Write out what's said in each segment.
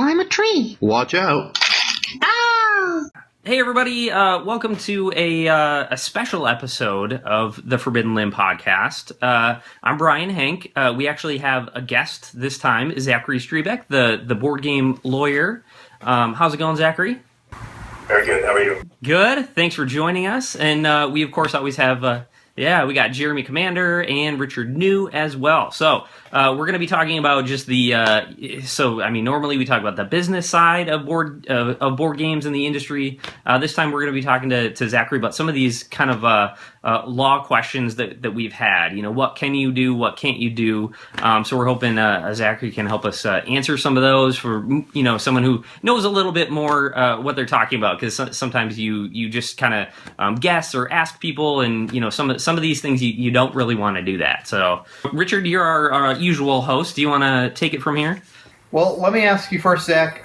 climb a tree. Watch out. Ah! Hey everybody, welcome to a special episode of the Forbidden Limb podcast. I'm Brian Hank. We actually have a guest this time, Zachary Strebeck, the board game lawyer. How's it going, Zachary? Very good. How are you? Good. Thanks for joining us. And we, of course, always have, we got Jeremy Commander and Richard New as well. So we're going to be talking about just normally we talk about the business side of board games in the industry. This time we're going to be talking to Zachary about some of these kind of law questions that we've had. You know, what can you do? What can't you do? So we're hoping Zachary can help us answer some of those for, someone who knows a little bit more what they're talking about, because sometimes you just kind of guess or ask people, and some of these things you don't really want to do that. So Richard, you're our usual host. Do you want to take it from here? Well, let me ask you first, Zach.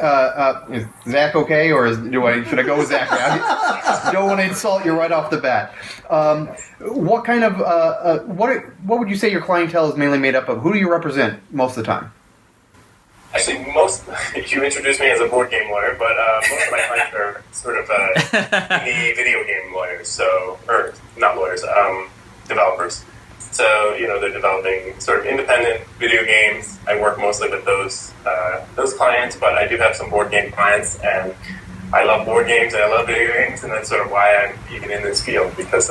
Is Zach okay, or should I go with Zach? I don't want to insult you right off the bat. What kind of what would you say your clientele is mainly made up of? Who do you represent most of the time? Actually, you introduced me as a board game lawyer, but most of my clients are sort of indie video game lawyers, or not lawyers, developers. So, they're developing sort of independent video games. I work mostly with those clients, but I do have some board game clients, and I love board games and I love video games, and that's sort of why I'm even in this field, because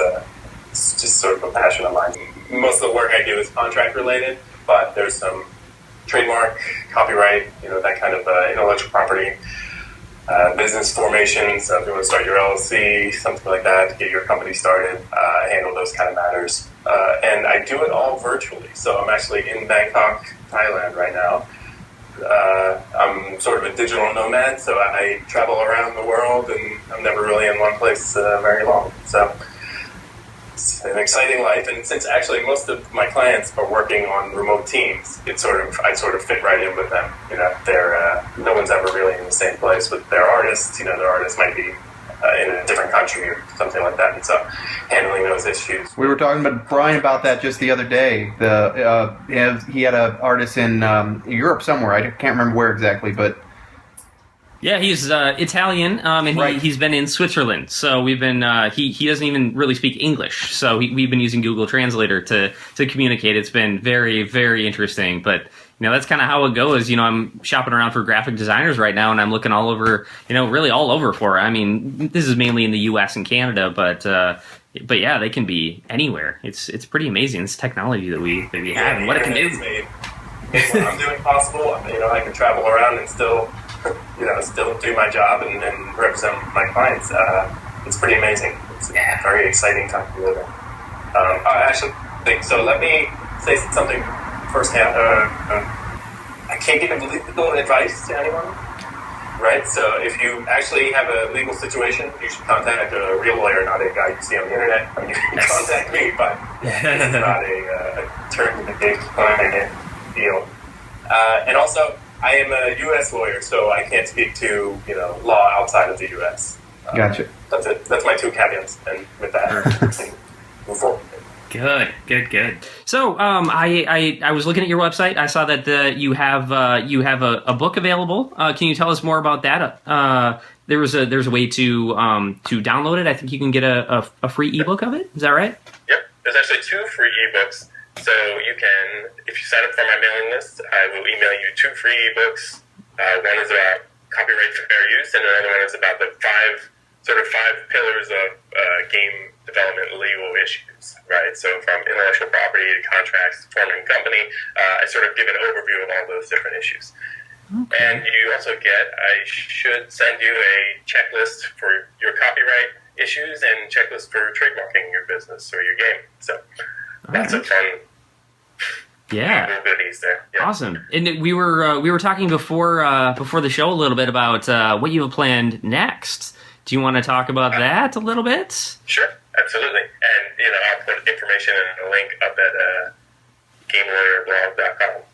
it's just sort of a passion of mine. Most of the work I do is contract related, but there's some trademark, copyright, that kind of intellectual property, business formation. So if you want to start your LLC, something like that, to get your company started, I handle those kind of matters. And I do it all virtually. So I'm actually in Bangkok, Thailand right now. I'm sort of a digital nomad, so I travel around the world, and I'm never really in one place very long. So it's an exciting life, and since actually most of my clients are working on remote teams, I sort of fit right in with them. They're no one's ever really in the same place with their artists. Their artists might be in a different country or something like that, and so handling those issues. We were talking about Brian about that just the other day. He had an artist in Europe somewhere. I can't remember where exactly, but. Yeah, he's Italian, and right. He's been in Switzerland. So we've been he doesn't even really speak English. So we've been using Google Translator to communicate. It's been very, very interesting. But that's kind of how it goes. I'm shopping around for graphic designers right now, and I'm looking all over. Really all over for it. I mean, this is mainly in the U.S. and Canada, but yeah, they can be anywhere. It's pretty amazing, this technology that we have and what it can do. It's what I'm doing possible. I can travel around and still do my job and represent my clients. It's pretty amazing. It's a very exciting time to live in. I actually think so. Let me say something firsthand. I can't give legal advice to anyone, right? So if you actually have a legal situation, you should contact a real lawyer, not a guy you see on the internet. I mean, you can contact me, but it's not a term in the game client deal. And also, I am a U.S. lawyer, so I can't speak to law outside of the U.S. Gotcha. That's it. That's my two caveats, and with that, move forward. Good. So, I was looking at your website. I saw that you have a book available. Can you tell us more about that? There's a way to download it. I think you can get a free ebook of it. Is that right? Yep. There's actually 2 free ebooks. So you can, if you sign up for my mailing list, I will email you 2 free ebooks. One is about copyright for fair use, and another one is about the 5 pillars of game development legal issues, right? So from intellectual property to contracts, forming a company, I sort of give an overview of all those different issues. Okay. And you also I should send you a checklist for your copyright issues and checklist for trademarking your business or your game. So that's a fun. Yeah. Goodies there. Yeah. Awesome. And we were talking before the show a little bit about what you have planned next. Do you want to talk about that a little bit? Sure, absolutely. And I'll put information and a link up at GameLawyerBlog.com.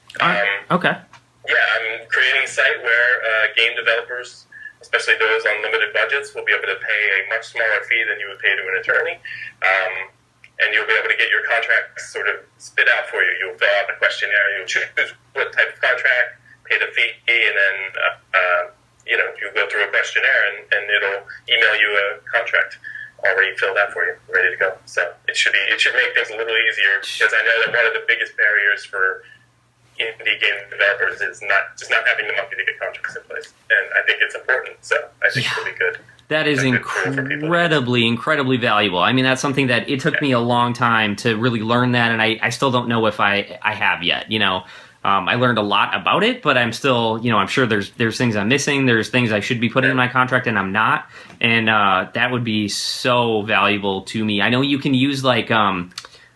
Okay. Yeah, I'm creating a site where game developers, especially those on limited budgets, will be able to pay a much smaller fee than you would pay to an attorney. And you'll be able to get your contracts sort of spit out for you. You'll fill out the questionnaire, you'll choose what type of contract pay the fee, and then you go through a questionnaire, and it'll email you a contract already filled out for you, ready to go. So it should make things a little easier, because I know that one of the biggest barriers for indie game developers is not having the money to get contracts in place, and I think it's important. So I think it'll be good. That is incredibly valuable. I mean, that's something that it took me a long time to really learn that, and I still don't know if I have yet. I learned a lot about it, but I'm still, I'm sure there's things I'm missing. There's things I should be putting in my contract and I'm not, and that would be so valuable to me. I know you can use LegalZoom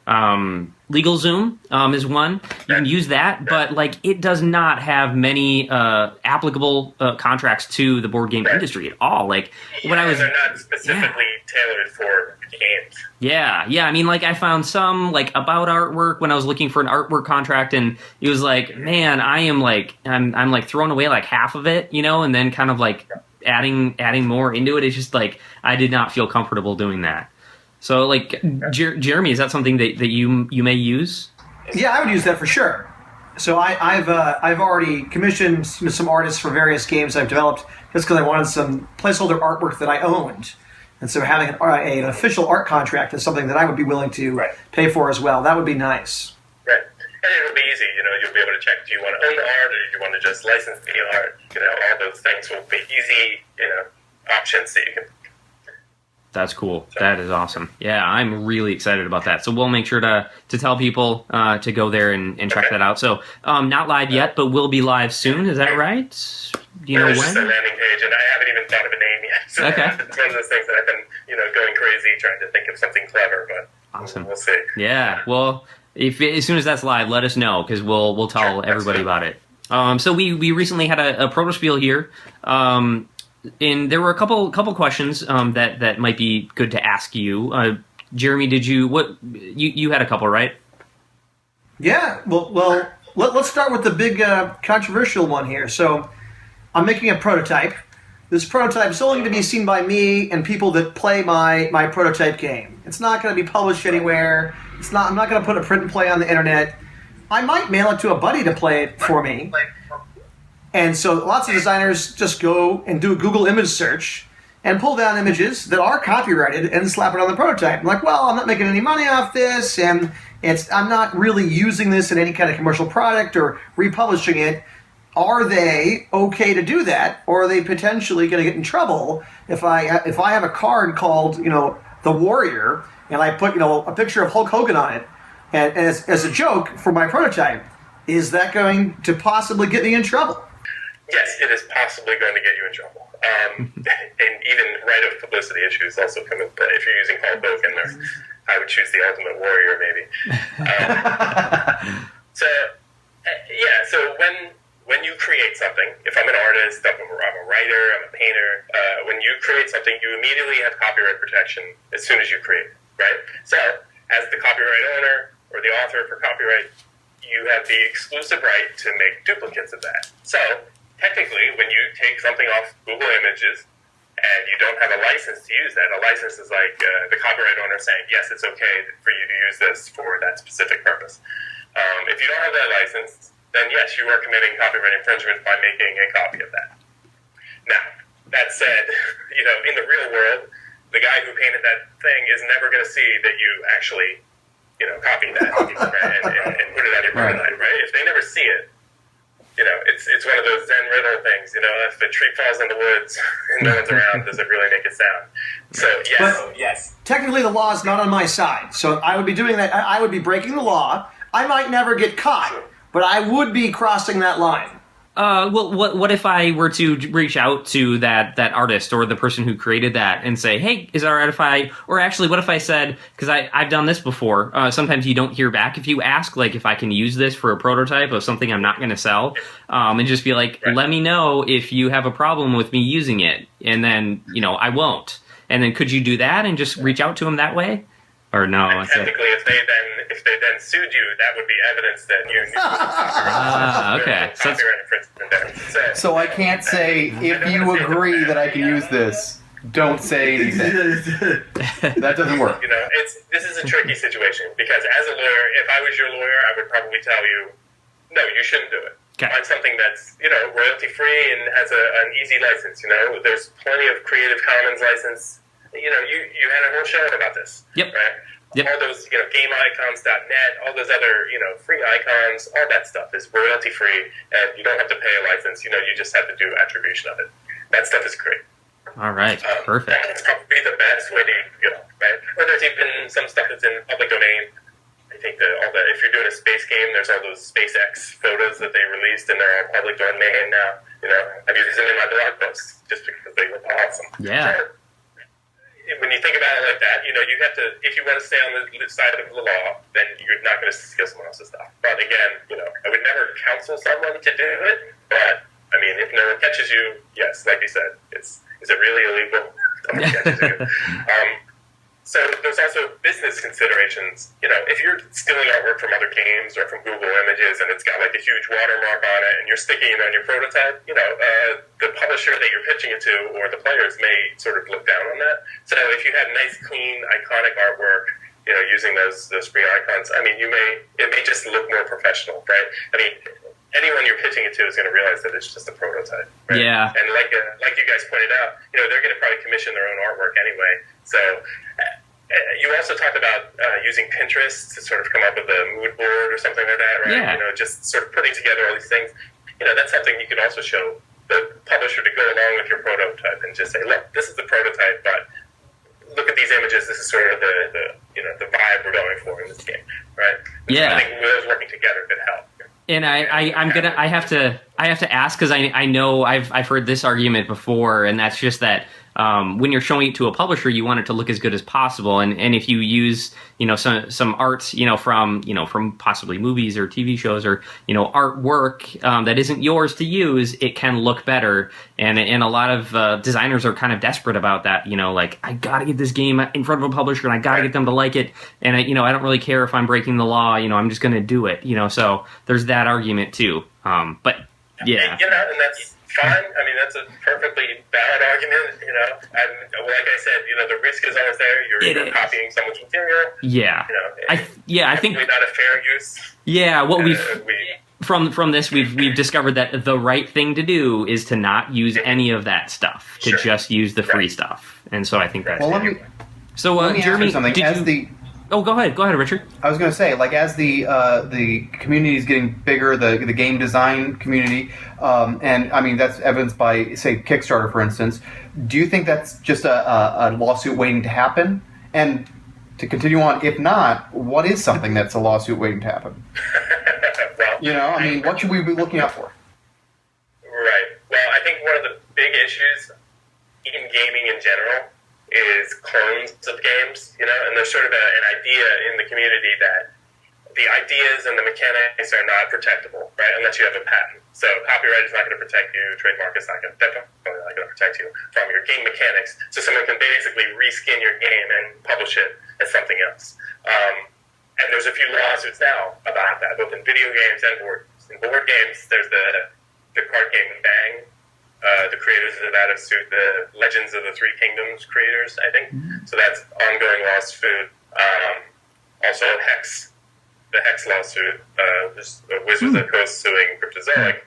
is one. You can use that, but it does not have many applicable contracts to the board game industry at all. They're not specifically tailored for games. Yeah. I mean, I found some about artwork when I was looking for an artwork contract, and it was man, I'm throwing away half of it, and then kind of adding more into it. It's just I did not feel comfortable doing that. So, Jeremy, is that something that you may use? Yeah, I would use that for sure. So I've already commissioned some artists for various games I've developed just because I wanted some placeholder artwork that I owned. And so having an official art contract is something that I would be willing to pay for as well. That would be nice. Right. And it'll be easy. You'll be able to check, do you want to own the art or do you want to just license the art? All those things will be easy, options that you can. That's cool. That is awesome. Yeah, I'm really excited about that. So we'll make sure to tell people to go there and check that out. So not live yet, but we'll be live soon. Is that right? Do you know when? It's just a landing page, and I haven't even thought of a name yet. So it's one of those things that I've been, going crazy trying to think of something clever, but awesome. We'll see. Yeah. Well, as soon as that's live, let us know because we'll tell everybody about it. So we recently had a protospiel here. And there were a couple questions that might be good to ask you. Jeremy, you had a couple, right? Yeah. Well, let's start with the big controversial one here. So I'm making a prototype. This prototype is only going to be seen by me and people that play my prototype game. It's not going to be published anywhere. I'm not going to put a print and play on the internet. I might mail it to a buddy to play it for me. And so lots of designers just go and do a Google image search and pull down images that are copyrighted and slap it on the prototype. I'm I'm not making any money off this, and I'm not really using this in any kind of commercial product or republishing it. Are they okay to do that, or are they potentially going to get in trouble if I have a card called The Warrior and I put a picture of Hulk Hogan on it and as a joke for my prototype? Is that going to possibly get me in trouble? Yes, it is possibly going to get you in trouble. And even right of publicity issues also come into play. If you're using Hulk Hogan, I would choose the Ultimate Warrior, maybe. So when you create something, if I'm an artist, I'm a writer, I'm a painter, when you create something, you immediately have copyright protection as soon as you create it, right? So as the copyright owner or the author for copyright, you have the exclusive right to make duplicates of that. So technically, when you take something off Google Images and you don't have a license to use that, a license is the copyright owner saying, yes, it's okay for you to use this for that specific purpose. If you don't have that license, then yes, you are committing copyright infringement by making a copy of that. Now, that said, in the real world, the guy who painted that thing is never going to see that you actually, copy that and put it on your prototype, right? If they never see it, it's one of those Zen riddle things. If a tree falls in the woods and no one's around, does it really make a sound? So yes. Technically, the law is not on my side, so I would be doing that. I would be breaking the law. I might never get caught, but I would be crossing that line. Well, what if I were to reach out to that artist or the person who created that and say, hey, is it all right if or actually, what if I said, because I've done this before, sometimes you don't hear back if you ask, if I can use this for a prototype of something I'm not going to sell, and just be let me know if you have a problem with me using it, and then, I won't. And then could you do that and just reach out to them that way? Or no? And technically, if they then sued you, that would be evidence that you knew okay. Copyright infringement there. So I can't say, if you agree that I can use this, don't say anything. That doesn't work. This is a tricky situation because as a lawyer, if I was your lawyer, I would probably tell you, no, you shouldn't do it. Okay. Find something that's, royalty free and has an easy license. There's plenty of Creative Commons license. You had a whole show about this. Yep. Right? Yep. All those, GameIcons.net, all those other, free icons, all that stuff is royalty free, and you don't have to pay a license. You just have to do attribution of it. That stuff is great. All right. Perfect. That's probably the best way to go, right? Or there's even some stuff that's in public domain. I think if you're doing a space game, there's all those SpaceX photos that they released, and they're all public domain now. I've used them in my blog posts just because they look awesome. Yeah. So, when you think about it like that, you have to, if you want to stay on the side of the law, then you're not going to steal someone else's stuff. But again, I would never counsel someone to do it, but, if no one catches you, yes, like you said, is it really illegal? No one catches you. So there's also business considerations. If you're stealing artwork from other games or from Google Images and it's got like a huge watermark on it and you're sticking it on your prototype, the publisher that you're pitching it to or the players may sort of look down on that. So if you have nice, clean, iconic artwork, using those free icons, it may just look more professional, right? Anyone you're pitching it to is going to realize that it's just a prototype, right? Yeah. And like you guys pointed out, they're going to probably commission their own artwork anyway. So you also talked about using Pinterest to sort of come up with a mood board or something like that, right? Yeah. Just sort of putting together all these things. That's something you could also show the publisher to go along with your prototype and just say, look, this is the prototype, but look at these images. This is sort of the vibe we're going for in this game, right? Yeah. I think those working together could help. And I have to ask, because I know I've heard this argument before, and that's just that when you're showing it to a publisher, you want it to look as good as possible, and if you use some art from possibly movies or TV shows or artwork that isn't yours to use, it can look better, and a lot of designers are kind of desperate about that. Like, I gotta get this game in front of a publisher and I gotta get them to like it, and I don't really care if I'm breaking the law. I'm just gonna do it. So there's that argument too. But yeah, and that's fine. That's a perfectly valid argument. And like I said, the risk is always there. You're copying someone's material. Yeah. I think not a fair use. Yeah, what from this we've discovered that the right thing to do is to not use any of that stuff, to just use the free stuff. And so I think that's Let me Jeremy, ask you something. Oh, go ahead, Richard. I was going to say, as the community is getting bigger, the game design community, and that's evidenced by, say, Kickstarter, for instance. Do you think that's just a lawsuit waiting to happen? And to continue on, if not, what is something that's a lawsuit waiting to happen? What should we be looking out for? Right. Well, I think one of the big issues in gaming in general is clones of games, and there's sort of an idea in the community that the ideas and the mechanics are not protectable, right, unless you have a patent. So copyright is not going to protect you, trademark is definitely not going to protect you from your game mechanics. So someone can basically reskin your game and publish it as something else. And there's a few lawsuits now about that, both in video games and board games. In board games, there's the card game Bang. The creators of that have sued the Legends of the Three Kingdoms creators, I think. So that's ongoing lawsuit. Also Hex, the Hex lawsuit. There's Wizards of the Coast suing Cryptozoic.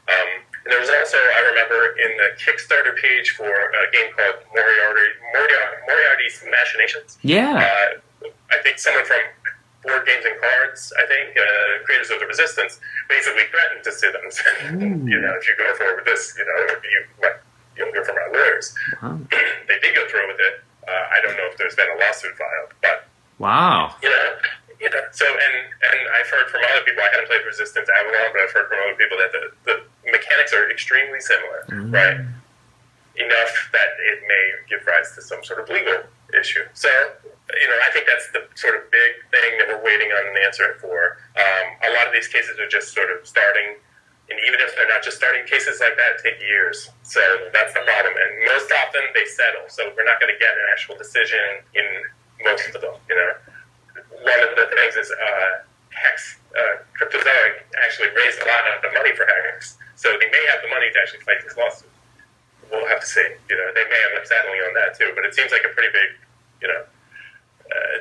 And there was also, I remember, in the Kickstarter page for a game called Moriarty's Machinations. Yeah. I think someone from Board Games and Cards, creators of the Resistance, basically threatened to sue them. If you go forward with this, you'll hear from our lawyers. Wow. They did go through with it. I don't know if there's been a lawsuit filed, but wow. So and I've heard from other people. I haven't played Resistance Avalon, but I've heard from other people that the mechanics are extremely similar, right? Enough that it may give rise to some sort of legal issue. So, I think that's the sort of big thing that we're waiting on an answer for. A lot of these cases are just sort of starting, and even if they're not just starting, cases like that take years. So that's the problem. And most often they settle. So we're not going to get an actual decision in most of them, One of the things is Hex, Cryptozoic actually raised a lot of the money for Hex. So they may have the money to actually fight this lawsuit. We'll have to see. They may end up settling on that too. But it seems like a pretty big,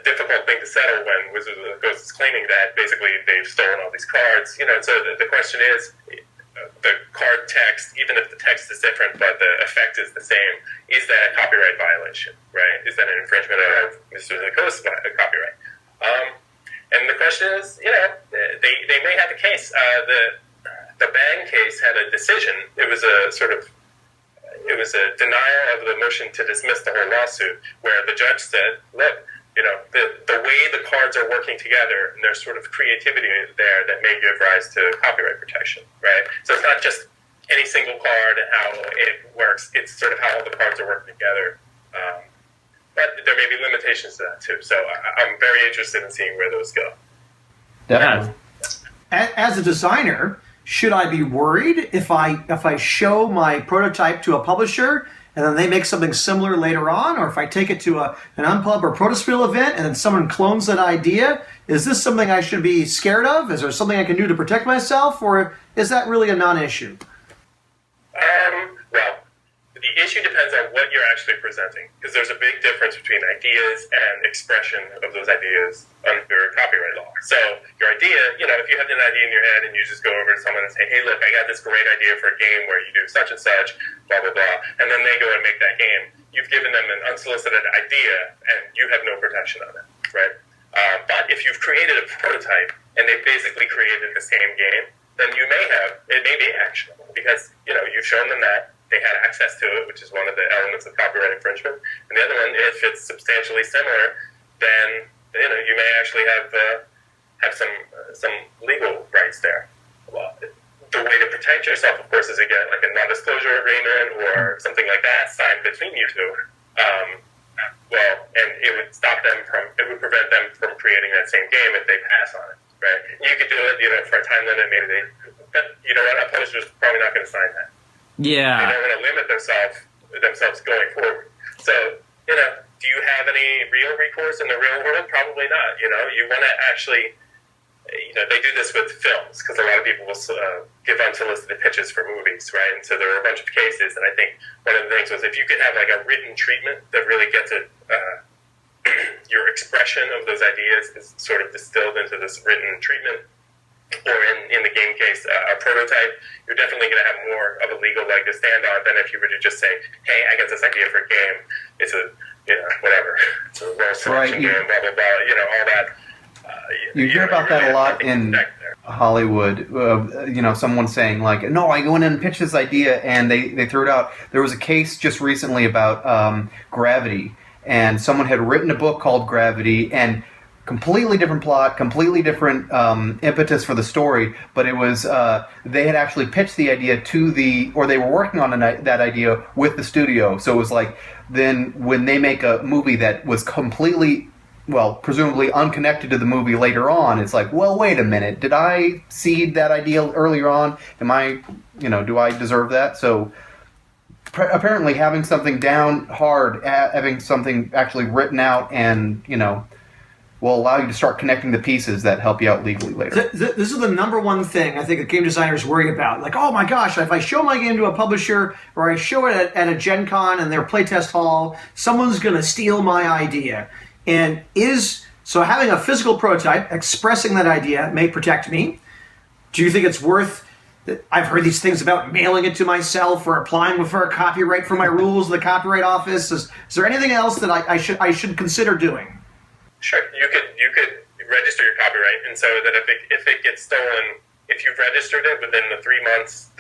difficult thing to settle when Wizards of the Coast is claiming that basically they've stolen all these cards. So the question is, the card text, even if the text is different but the effect is the same, is that a copyright violation, right? Is that an infringement of Mr. Zako's copyright? And the question is, they may have a case. The Bang case had a decision. It was a denial of the motion to dismiss the whole lawsuit, where the judge said, look, the way the cards are working together, and there's sort of creativity there that may give rise to copyright protection, right? So it's not just any single card and how it works, it's sort of how all the cards are working together. But there may be limitations to that too. So I'm very interested in seeing where those go. Definitely. As a designer, should I be worried if I show my prototype to a publisher and then they make something similar later on, or if I take it to an Unpub or Protospiel event and then someone clones that idea? Is this something I should be scared of? Is there something I can do to protect myself, or is that really a non-issue? Well, the issue depends on what you're actually presenting, because there's a big difference between ideas and expression of those ideas under copyright law. So your idea, if you have an idea in your head and you just go over to someone and say, hey, look, I got this great idea for a game where you do such and such, blah, blah, blah, and then they go and make that game, you've given them an unsolicited idea and you have no protection on it, right? But if you've created a prototype and they've basically created the same game, then it may be actionable because, you've shown them that they had access to it, which is one of the elements of copyright infringement. And the other one, if it's substantially similar, then you may actually have some legal rights there. Well, the way to protect yourself, of course, is to get like a non-disclosure agreement or something like that signed between you two. And it would prevent them from creating that same game if they pass on it, right? You could do it, for a time limit, maybe but you know what, a publisher's probably not going to sign that. Yeah. They don't want to limit themselves going forward. So, do you have any real recourse in the real world? Probably not. You want to actually, they do this with films because a lot of people will give unsolicited pitches for movies, right? And so there are a bunch of cases, and I think one of the things was if you could have like a written treatment that really gets it, your expression of those ideas is sort of distilled into this written treatment, or in the game case, a prototype, you're definitely going to have more of a legal leg to stand on than if you were to just say, hey, I got this idea for a game. It's a, whatever. It's a role selection game, blah, blah, blah, all that. You hear about that a lot in Hollywood. Someone saying like, no, I went in and pitched this idea and they threw it out. There was a case just recently about Gravity, and someone had written a book called Gravity, and completely different plot, completely different impetus for the story, but it was they had actually pitched the idea or they were working on that idea with the studio. So it was like, then when they make a movie that was completely, presumably unconnected to the movie later on, it's like, well, wait a minute, did I seed that idea earlier on? Am I, do I deserve that? So apparently having something down hard, having something actually written out and, will allow you to start connecting the pieces that help you out legally later. This is the number one thing I think that game designers worry about. Like, oh my gosh, if I show my game to a publisher or I show it at a Gen Con in their playtest hall, someone's going to steal my idea. And so having a physical prototype, expressing that idea may protect me. Do you think it's worth... I've heard these things about mailing it to myself or applying for a copyright for my rules in the Copyright Office. Is there anything else that I should consider doing? Sure, you could register your copyright, and so that if it gets stolen, if you've registered it within the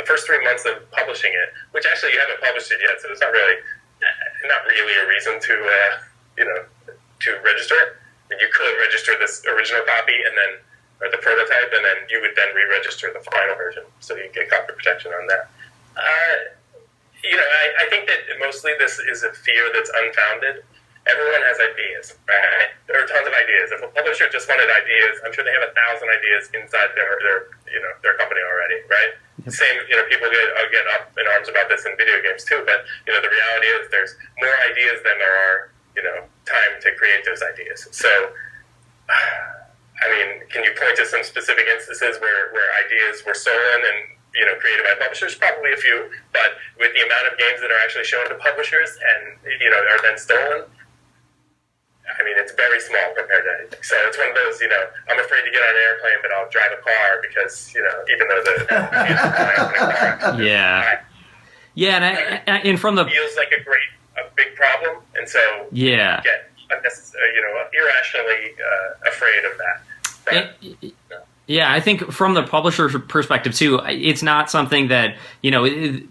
first 3 months of publishing it, which actually you haven't published it yet, so it's not really a reason to register it. And you could register this original copy or the prototype, and then you would then re-register the final version, so you get copyright protection on that. I think that mostly this is a fear that's unfounded. Everyone has ideas, right? There are tons of ideas. If a publisher just wanted ideas, I'm sure they have 1,000 ideas inside their company already, right? Yep. Same, people get up in arms about this in video games too, but the reality is there's more ideas than there are, time to create those ideas. So, can you point to some specific instances where ideas were stolen and created by publishers? Probably a few, but with the amount of games that are actually shown to publishers and are then stolen, I mean, it's very small compared to anything. So it's one of those, I'm afraid to get on an airplane, but I'll drive a car because, even though Yeah. Yeah, and from the... It feels like a big problem, and so Yeah. you get, irrationally afraid of that. But, Yeah, I think from the publisher's perspective too, it's not something that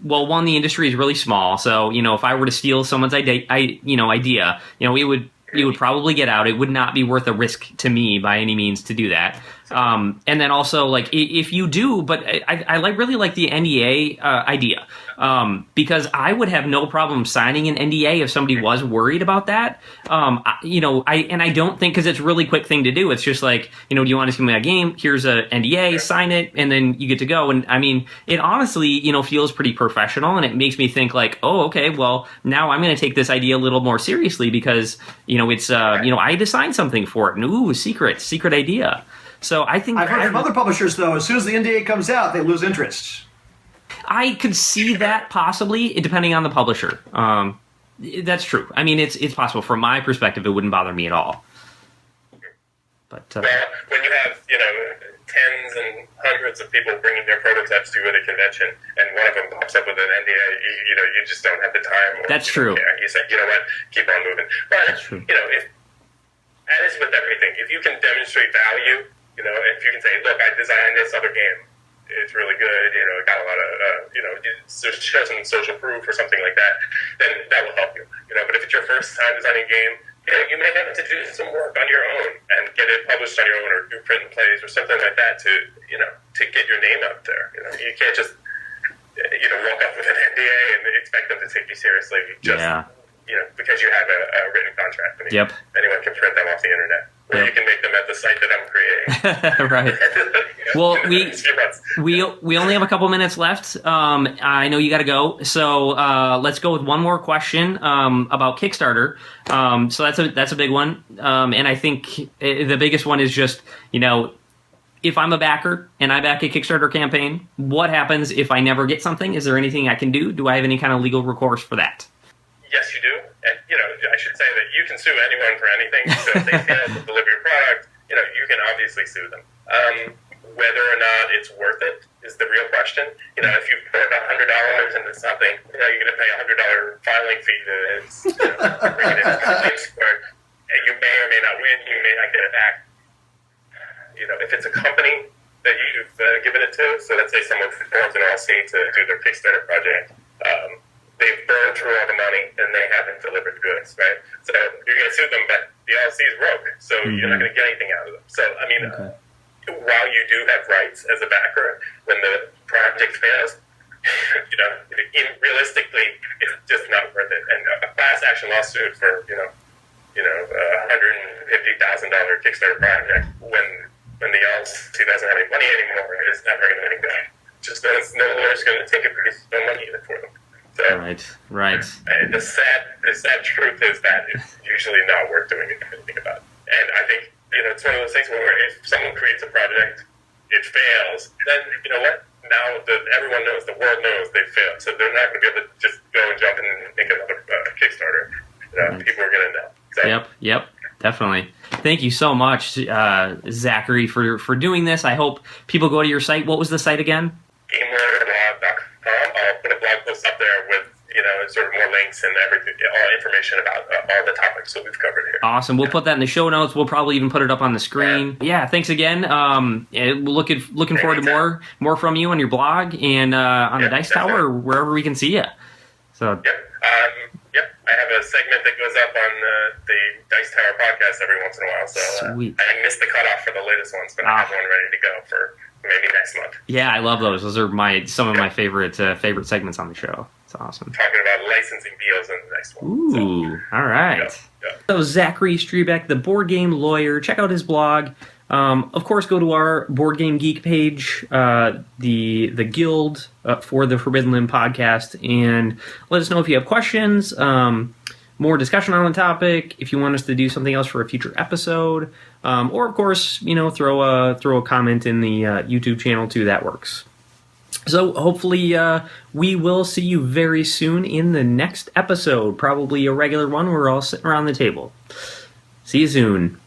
one, the industry is really small, so if I were to steal someone's idea, it would probably get out. It would not be worth a risk to me by any means to do that. And then also, like, if you do, but I really like the NDA idea, because I would have no problem signing an NDA if somebody was worried about that. I don't think, because it's a really quick thing to do. It's just like, do you want to see my game? Here's a NDA, sign it, and then you get to go. And I mean, it honestly, feels pretty professional, and it makes me think like, oh, okay, well, now I'm going to take this idea a little more seriously because, it's, I had to sign something for it. And ooh, secret idea. So I think I've heard from other publishers, though, as soon as the NDA comes out, they lose interest. I could see that possibly, depending on the publisher. That's true. I mean, it's possible. From my perspective, it wouldn't bother me at all. But well, when you have tens and hundreds of people bringing their prototypes to you at a convention, and one of them pops up with an NDA, you just don't have the time. That's true. You say, you know what, keep on moving. But That's true. As with everything, if you can demonstrate value. If you can say, look, I designed this other game. It's really good. It got a lot of, show some social proof or something like that, then that will help you. But if it's your first time designing a game, you may have to do some work on your own and get it published on your own or do print and plays or something like that to get your name out there. You can't just, walk up with an NDA and expect them to take you seriously because you have a written contract. I mean, Yep. Anyone can print them off the internet. Or you can make them at the site that I'm creating. Right. Well, we only have a couple minutes left. I know you got to go, so let's go with one more question about Kickstarter. So that's a big one, and I think the biggest one is just if I'm a backer and I back a Kickstarter campaign, what happens if I never get something? Is there anything I can do? Do I have any kind of legal recourse for that? Yes, you do. And, I should say that you can sue anyone for anything. So if they fail to deliver your product, you can obviously sue them. Whether or not it's worth it is the real question. If you put $100 into something, you're going to pay $100 filing fee to bring it into complaints court. And you may or may not win. You may not get it back. If it's a company that you've given it to, so let's say someone forms an LLC to do their Kickstarter project, they've burned through all the money and they haven't delivered goods, right? So you're going to sue them, but the LLC is broke, so you're not going to get anything out of them. So, I mean, while you do have rights as a backer, when the project fails, realistically, it's just not worth it. And a class action lawsuit for, $150,000 Kickstarter project when the LLC doesn't have any money anymore is never going to make that. Just because no lawyer's going to take it because there's no money in it for them. So, Right. And the sad truth is that it's usually not worth doing anything about. And I think, it's one of those things where if someone creates a project, it fails, then, you know what? Now everyone knows, the world knows they failed. So they're not going to be able to just go and jump in and make another Kickstarter. People are going to know. So, Yep. Definitely. Thank you so much, Zachary, for doing this. I hope people go to your site. What was the site again? GameLawyerBlog.com. I'll put a blog post up there with sort of more links and everything, all information about all the topics that we've covered here. Awesome. We'll put that in the show notes. We'll probably even put it up on the screen. Yeah. Thanks again. Looking forward to more from you on your blog and on the Dice definitely. Tower or wherever we can see you. So. Yep. I have a segment that goes up on the Dice Tower podcast every once in a while. So Sweet. I missed the cutoff for the latest ones, but I have one ready to go for maybe next month. Yeah, I love those. Those are some of my favorite segments on the show. It's awesome. Talking about licensing deals in the next one. Ooh, all right. Yeah. So Zachary Strebeck, the board game lawyer. Check out his blog. Of course, go to our Board Game Geek page, the guild for the Forbidden Limb podcast, and let us know if you have questions, more discussion on the topic, if you want us to do something else for a future episode, or of course, throw a comment in the YouTube channel too. That works. So hopefully we will see you very soon in the next episode, probably a regular one where we're all sitting around the table. See you soon.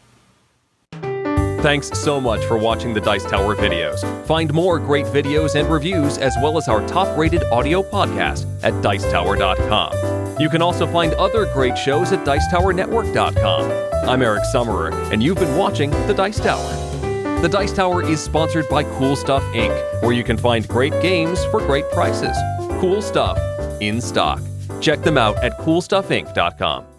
Thanks so much for watching the Dice Tower videos. Find more great videos and reviews, as well as our top-rated audio podcast at Dicetower.com. You can also find other great shows at DicetowerNetwork.com. I'm Eric Summerer, and you've been watching The Dice Tower. The Dice Tower is sponsored by Cool Stuff Inc., where you can find great games for great prices. Cool stuff in stock. Check them out at CoolStuffInc.com.